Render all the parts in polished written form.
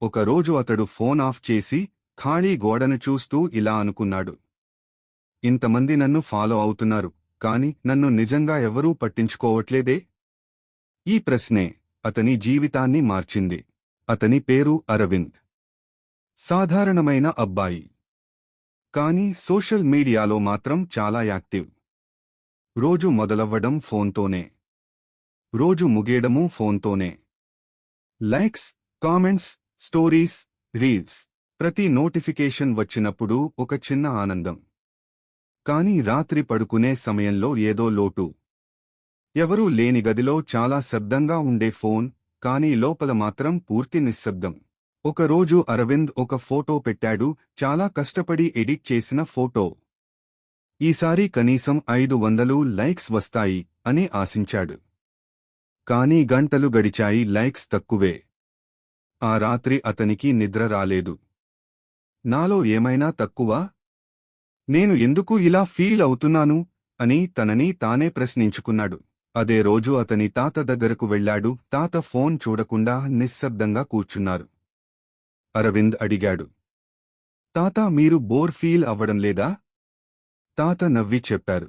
ఒకరోజు అతడు phone off చేసి ఖాళీ గోడను చూస్తూ ఇలా అనుకున్నాడు. ఇంతమంది నన్ను ఫాలో అవుతున్నారు, కాని నన్ను నిజంగా ఎవరూ పట్టించుకోవట్లేదే? ఈ ప్రశ్నే అతని జీవితాన్ని మార్చింది. అతని పేరు అరవింద్. సాధారణమైన అబ్బాయి. కాని సోషల్ మీడియాలో మాత్రం చాలా యాక్టివ్. రోజు మొదలవ్వడం ఫోన్తోనే, రోజు ముగియడమూ ఫోన్తోనే. Likes, comments, stories, reels. ప్రతి నోటిఫికేషన్ వచ్చినప్పుడు ఒక చిన్న ఆనందం. కాని రాత్రి పడుకునే సమయంలో ఏదో లోటు. ఎవరూ లేని గదిలో చాలా శబ్దంగా ఉండే ఫోన్, కాని లోపల మాత్రం పూర్తి నిశ్శబ్దం. ఒకరోజు అరవింద్ ఒక ఫోటో పెట్టాడు, చాలా కష్టపడి ఎడిట్ చేసిన ఫోటో. ఈసారి కనీసం 500 లైక్స్ వస్తాయి అని ఆశించాడు. కానీ గంటలు గడిచాయి, లైక్స్ తక్కువే. ఆ రాత్రి అతనికి నిద్ర రాలేదు. నాలో ఏమైనా తక్కువా? నేను ఎందుకు ఇలా ఫీల్ అవుతున్నాను అని తనని తానే ప్రశ్నించుకున్నాడు. అదే రోజు అతని తాత దగ్గరకు వెళ్లాడు. తాత ఫోన్ చూడకుండా నిశ్శబ్దంగా కూర్చున్నారు. అరవింద్ అడిగాడు, తాతా, మీరు బోర్ ఫీల్ అవ్వడం లేదా? తాత నవ్వి చెప్పారు,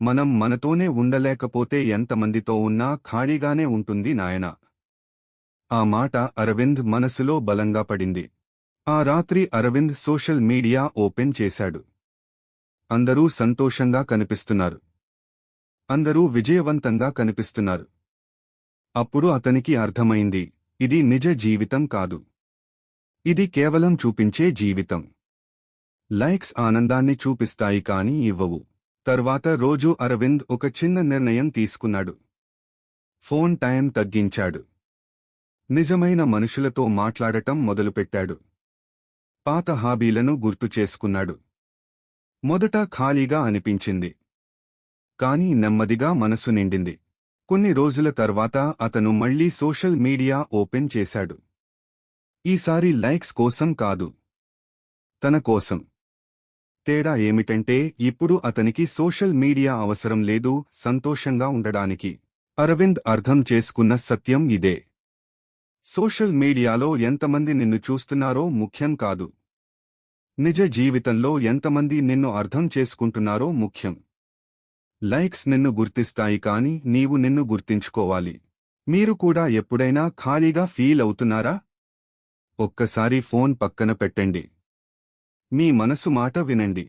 మనం మనతోనే ఉండలేకపోతే ఎంతమందితో ఉన్నా ఖాళీగానే ఉంటుంది నాయనా. ఆ మాట అరవింద్ మనసులో బలంగా పడింది. ఆ రాత్రి అరవింద్ సోషల్ మీడియా ఓపెన్ చేశాడు. అందరూ సంతోషంగా కనిపిస్తున్నారు. అందరూ విజయవంతంగా కనిపిస్తున్నారు. అప్పుడు అతనికి అర్థమైంది, ఇది నిజ జీవితం కాదు. ఇది కేవలం చూపించే జీవితం. లైక్స్ ఆనందాన్ని చూపిస్తాయి కాని ఇవ్వవు. తర్వాత రోజు అరవింద్ ఒక చిన్న నిర్ణయం తీసుకున్నాడు. ఫోన్ టైం తగ్గించాడు. నిజమైన మనుషులతో మాట్లాడటం మొదలుపెట్టాడు. పాత హాబీలను గుర్తు చేసుకున్నాడు. మొదట ఖాళీగా అనిపించింది. కాని నెమ్మదిగా మనసు నిండింది. కొన్ని రోజుల తర్వాత అతను మళ్లీ సోషల్ మీడియా ఓపెన్ చేశాడు. ఈసారి లైక్స్ కోసం కాదు, తన కోసం. తేడా ఏమిటంటే ఇప్పుడు అతనికి సోషల్ మీడియా అవసరం లేదు, సంతోషంగా ఉండడానికి. అరవింద్ అర్థం చేసుకున్న సత్యం ఇదే. సోషల్ మీడియాలో ఎంతమంది నిన్ను చూస్తున్నారో ముఖ్యం కాదు. నిజ జీవితంలో ఎంతమంది నిన్ను అర్థం చేసుకుంటున్నారో ముఖ్యం. లైక్స్ నిన్ను గుర్తిస్తాయి కాని నీవు నిన్ను గుర్తించుకోవాలి. మీరు కూడా ఎప్పుడైనా ఖాళీగా ఫీల్ అవుతున్నారా? ఒక్కసారి ఫోన్ పక్కన పెట్టండి. మీ మనసు మాట వినండి.